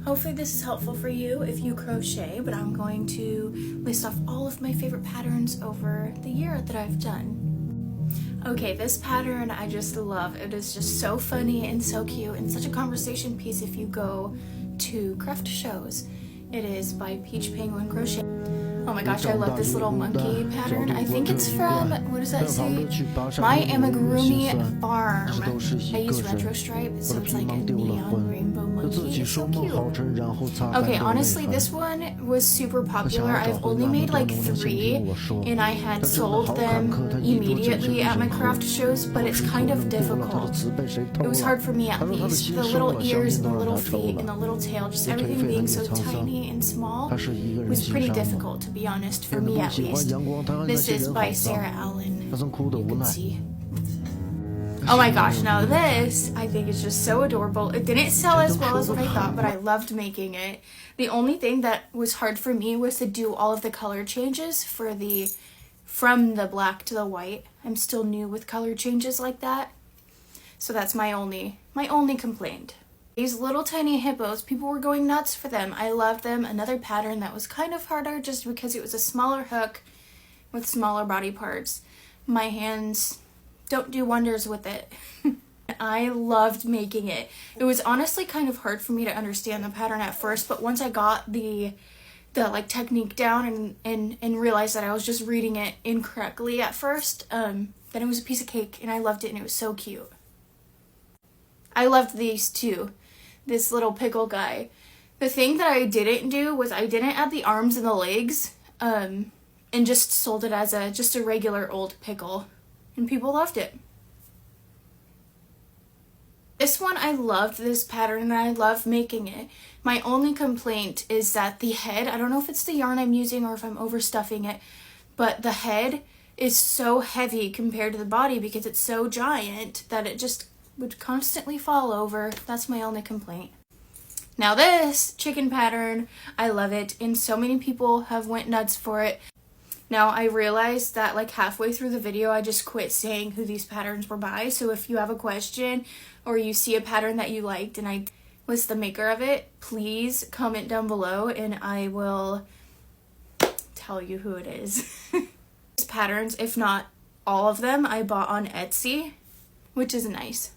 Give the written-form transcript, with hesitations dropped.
Hopefully this is helpful for you if you crochet, but I'm going to list off all of my favorite patterns over the year that I've done. Okay, this pattern I just love. It is just so funny and so cute and such a conversation piece if you go to craft shows. It is by Peach Penguin Crochet. Oh my gosh, I love this little monkey pattern. I think it's from, what does that say? My Amigurumi Farm. I use retro stripe, so it's like a neon rainbow monkey. It's so cute. Okay, honestly, this one was super popular. I've only made like 3, and I had sold them immediately at my craft shows, but it's kind of difficult. It was hard for me at least. The little ears and the little feet and the little tail, just everything being so tiny and small was pretty difficult, to be honest, for me at least. This is by Sarah Allen, you can see. Oh my gosh, now this I think is just so adorable. It didn't sell as well as what I thought, but I loved making it. The only thing that was hard for me was to do all of the color changes for from the black to the white. I'm still new with color changes like that, so that's my only complaint. These little tiny hippos, people were going nuts for them. I loved them. Another pattern that was kind of harder just because it was a smaller hook with smaller body parts. My hands don't do wonders with it. I loved making it. It was honestly kind of hard for me to understand the pattern at first, but once I got the like technique down and realized that I was just reading it incorrectly at first, then it was a piece of cake and I loved it and it was so cute. I loved these too. This little pickle guy. The thing that I didn't do was I didn't add the arms and the legs, and just sold it as just a regular old pickle, and people loved it. This one, I loved this pattern and I love making it. My only complaint is that the head, I don't know if it's the yarn I'm using or if I'm overstuffing it, but the head is so heavy compared to the body because it's so giant that it just would constantly fall over. That's my only complaint. Now this chicken pattern, I love it, and so many people have went nuts for it. Now I realized that like halfway through the video I just quit saying who these patterns were by, so if you have a question or you see a pattern that you liked and I was the maker of it, please comment down below and I will tell you who it is. These patterns, if not all of them, I bought on Etsy, which is nice.